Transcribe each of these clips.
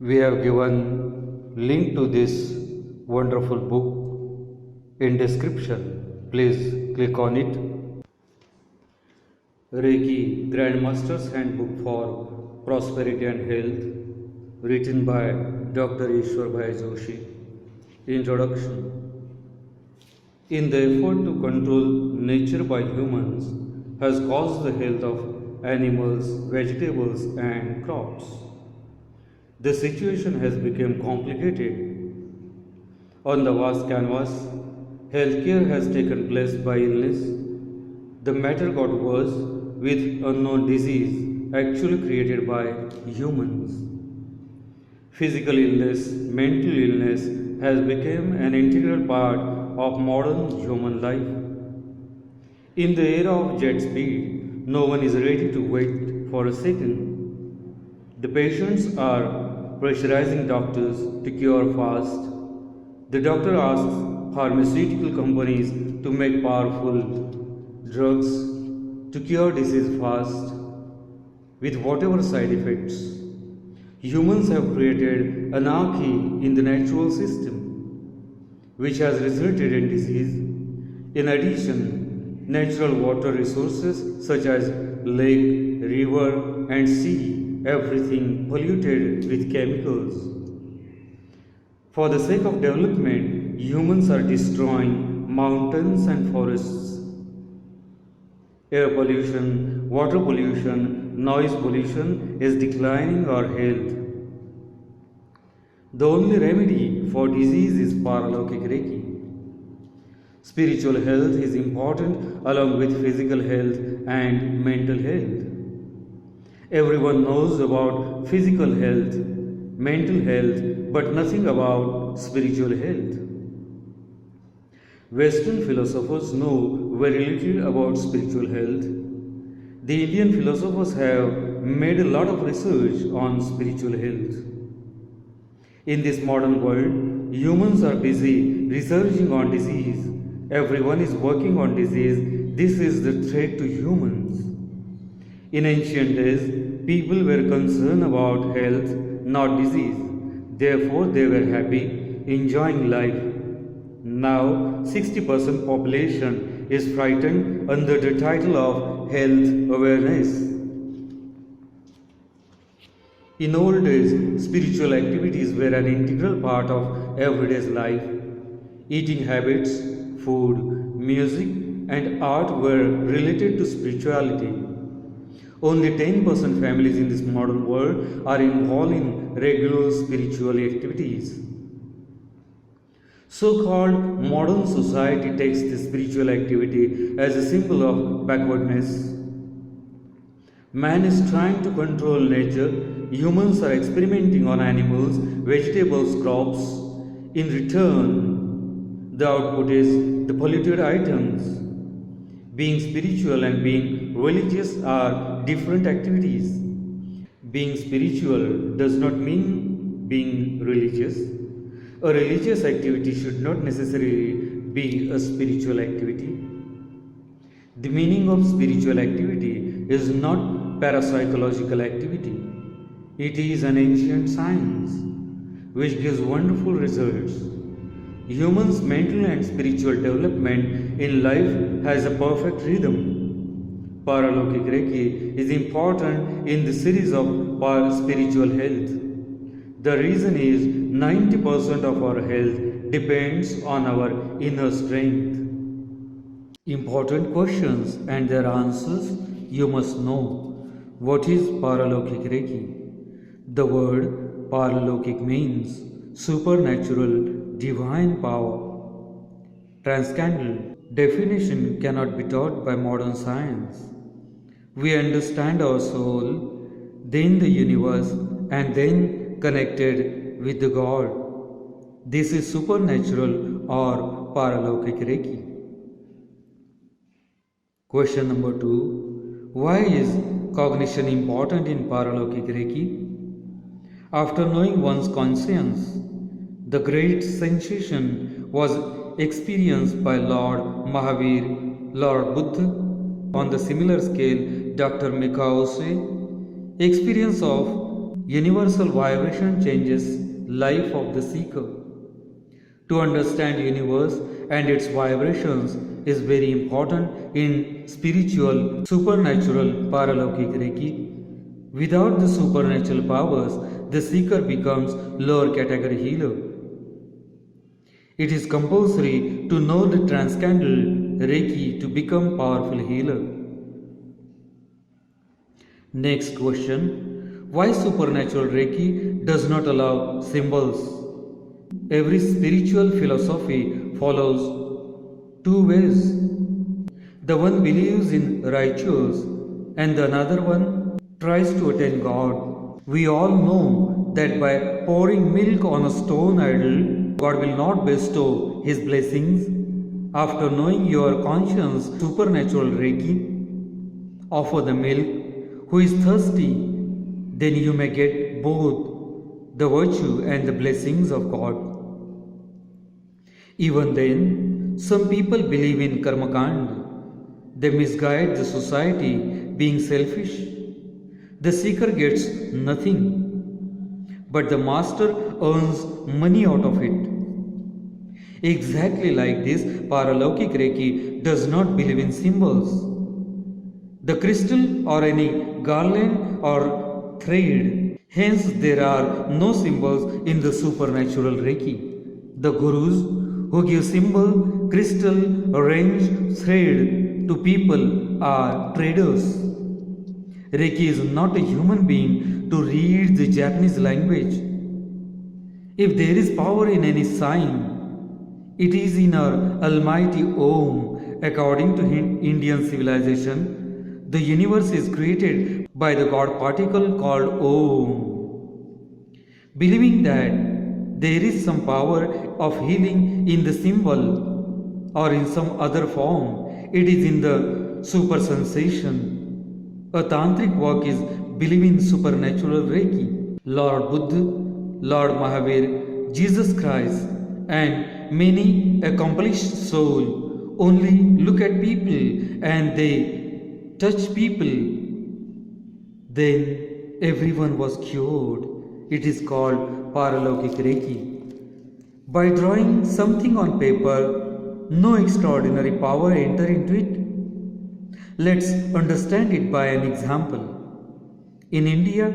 We have given link to this wonderful book in description. Please click on it. Reiki Grandmaster's Handbook for Prosperity and Health, written by Dr. Ishwar Bhai Joshi. Introduction. In the effort to control nature by humans has caused the health of animals, vegetables and crops. The situation has become complicated. On the vast canvas, healthcare has taken place by illness. The matter got worse with unknown disease actually created by humans. Physical illness, mental illness has become an integral part of modern human life. In the era of jet speed, no one is ready to wait for a second. The patients are pressurizing doctors to cure fast. The doctor asks pharmaceutical companies to make powerful drugs to cure disease fast with whatever side effects. Humans have created anarchy in the natural system, which has resulted in disease. In addition, natural water resources such as lake, river and sea, everything polluted with chemicals. For the sake of development, humans are destroying mountains and forests. Air pollution, water pollution, noise pollution is declining our health. The only remedy for disease is Paralokik Reiki. Spiritual health is important along with physical health and mental health. Everyone knows about physical health, mental health, but nothing about spiritual health. Western philosophers know very little about spiritual health. The Indian philosophers have made a lot of research on spiritual health. In this modern world, humans are busy researching on disease. Everyone is working on disease. This is the threat to humans. In ancient days, people were concerned about health, not disease. Therefore, they were happy, enjoying life. Now, 60% population is frightened under the title of health awareness. In old days, spiritual activities were an integral part of everyday's life. Eating habits, food, music, and art were related to spirituality. Only 10% families in this modern world are involved in regular spiritual activities. So-called modern society takes this spiritual activity as a symbol of backwardness. Man is trying to control nature. Humans are experimenting on animals, vegetables, crops. In return, the output is the polluted items. Being spiritual and being religious are different activities. Being spiritual does not mean being religious. A religious activity should not necessarily be a spiritual activity. The meaning of spiritual activity is not parapsychological activity. It is an ancient science which gives wonderful results. Humans' mental and spiritual development in life has a perfect rhythm. Paralokik Reiki is important in the series of spiritual health. The reason is 90% of our health depends on our inner strength. Important questions and their answers you must know. What is Paralokik Reiki? The word Paralokik means supernatural, divine power. Transcendental definition cannot be taught by modern science. We understand our soul, then the universe, and then connected with the God. This is supernatural or Paralokik Reiki. Question number 2. Why is cognition important in Paralokik Reiki? After knowing one's conscience, the great sensation was experienced by Lord Mahavir, Lord Buddha. On the similar scale, Dr. Mikao Say, experience of universal vibration changes life of the seeker. To understand universe and its vibrations is very important in spiritual, supernatural, paralokik Reiki. Without the supernatural powers, the seeker becomes lower category healer. It is compulsory to know the transcendental Reiki to become powerful healer. Next question. Why supernatural Reiki does not allow symbols? Every spiritual philosophy follows two ways. The one believes in rituals and the another one tries to attain God. We all know that by pouring milk on a stone idol, God will not bestow His blessings. After knowing your conscience, supernatural Reiki, offer the milk. Who is thirsty, then you may get both the virtue and the blessings of God. Even then, some people believe in karma kand. They misguide the society, being selfish. The seeker gets nothing, but the master earns money out of it. Exactly like this, Paralaukik Reiki does not believe in symbols. The crystal or any garland or thread. Hence, there are no symbols in the supernatural Reiki. The gurus who give symbol, crystal, range, thread to people are traders. Reiki is not a human being to read the Japanese language. If there is power in any sign, it is in our almighty Om. According to Indian civilization, the universe is created by the God particle called Om. Believing that there is some power of healing in the symbol or in some other form, it is in the super sensation. A tantric work is believing supernatural Reiki. Lord Buddha, Lord Mahavir, Jesus Christ, and many accomplished souls only look at people and they touch people, then everyone was cured. It is called Paralaukik Reiki. By drawing something on paper, no extraordinary power enter into it. Let's understand it by an example. In India,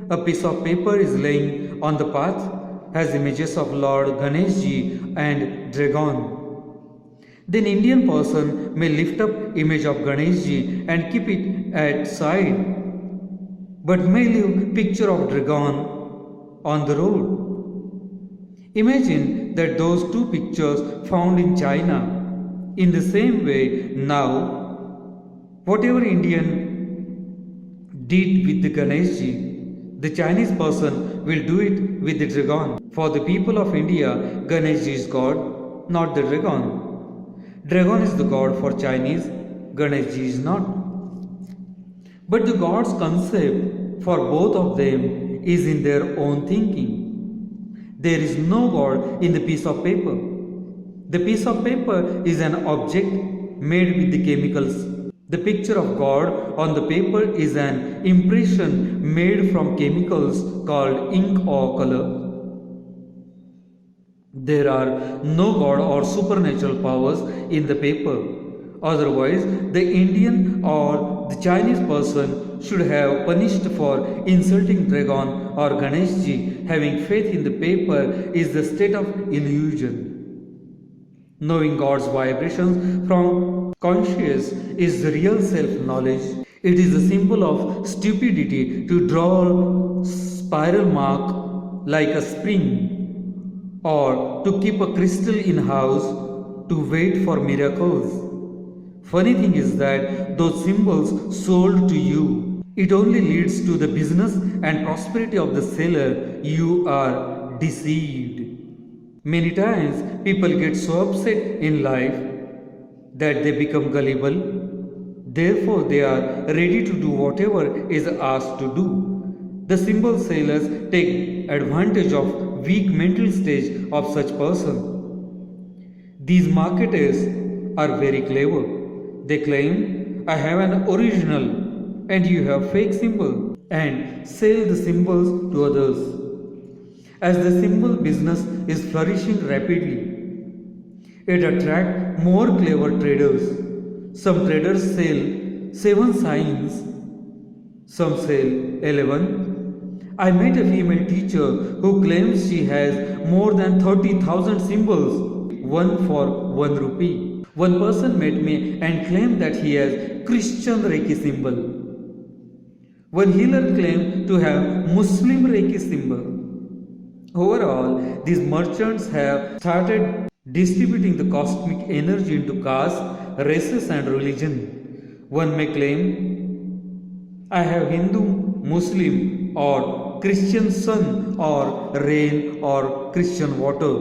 a piece of paper is laying on the path, has images of Lord Ganeshji and dragon. Then Indian person may lift up image of Ganeshji and keep it at side, but may leave picture of dragon on the road. Imagine that those two pictures found in China. In the same way, now, whatever Indian did with the Ganeshji, the Chinese person will do it with the dragon. For the people of India, Ganeshji is God, not the dragon. Dragon is the god for Chinese, Ganeshji is not. But the God's concept for both of them is in their own thinking. There is no God in the piece of paper. The piece of paper is an object made with the chemicals. The picture of God on the paper is an impression made from chemicals called ink or color. There are no God or supernatural powers in the paper. Otherwise, the Indian or the Chinese person should have punished for insulting dragon or Ganeshji. Having faith in the paper is the state of illusion. Knowing God's vibrations from conscious is the real self-knowledge. It is a symbol of stupidity to draw a spiral mark like a spring, or to keep a crystal in house to wait for miracles. Funny thing is that those symbols sold to you, it only leads to the business and prosperity of the seller. You are deceived. Many times people get so upset in life that they become gullible. Therefore, they are ready to do whatever is asked to do. The symbol sellers take advantage of weak mental stage of such person. These marketers are very clever. They claim, I have an original and you have fake symbol. and sell the symbols to others. As the symbol business is flourishing rapidly, it attracts more clever traders. Some traders sell 7 signs, some sell 11. I met a female teacher who claims she has more than 30,000 symbols, one for 1 rupee. One person met me and claimed that he has Christian Reiki symbol. One healer claimed to have Muslim Reiki symbol. Overall, these merchants have started distributing the cosmic energy into castes, races, and religion. One may claim, I have Hindu, Muslim, or Christian sun, or rain, or Christian water.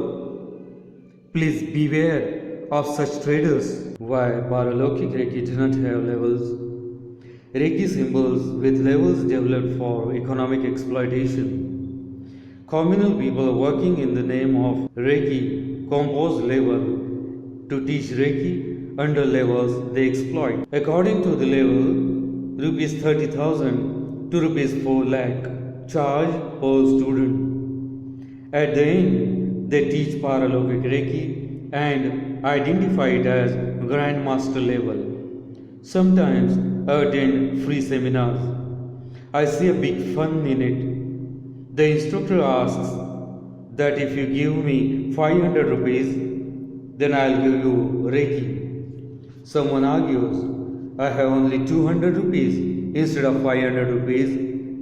Please beware of such traders. Why Paralokik Reiki do not have levels? Reiki symbols with levels developed for economic exploitation. Communal people working in the name of Reiki compose level to teach Reiki under levels they exploit. According to the level, rupees 30,000 to rupees 4 lakh charge per student. At the end, they teach Paralokik Reiki and identify it as Grandmaster level. Sometimes I attend free seminars. I see a big fun in it. The instructor asks that if you give me 500 rupees, then I'll give you Reiki. Someone argues, I have only 200 rupees instead of 500 rupees.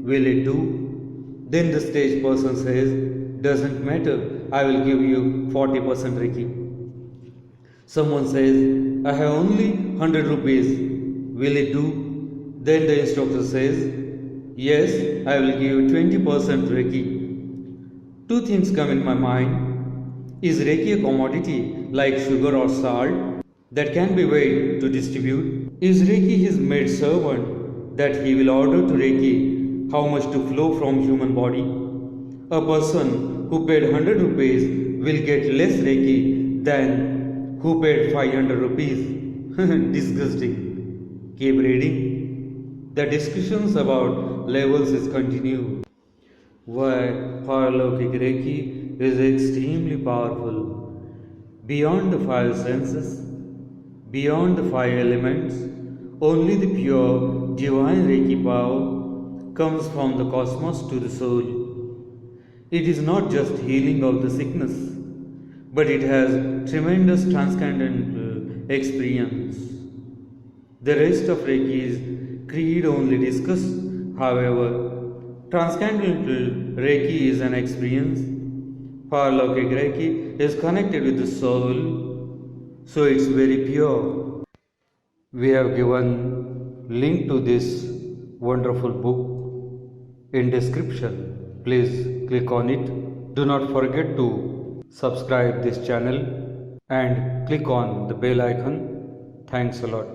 Will it do? Then the stage person says, doesn't matter, I will give you 40% Reiki. Someone says, I have only 100 rupees. Will it do? Then the instructor says, yes, I will give you 20% Reiki. Two things come in my mind. Is Reiki a commodity like sugar or salt that can be weighed to distribute? Is Reiki his maid servant that he will order to Reiki how much to flow from human body? A person who paid 100 rupees will get less Reiki than who paid 500 rupees. Disgusting. Keep reading. The discussions about levels is continued. Why Paralokik Reiki is extremely powerful. Beyond the 5 senses, beyond the 5 elements, only the pure divine Reiki power comes from the cosmos to the soul. It is not just healing of the sickness, but it has tremendous transcendental experience. The rest of Reiki is creed only discussed. However, transcendental Reiki is an experience. Paralokik Reiki is connected with the soul, so it's very pure. We have given link to this wonderful book in description. Please click on it. Do not forget to subscribe this channel and click on the bell icon. Thanks a lot.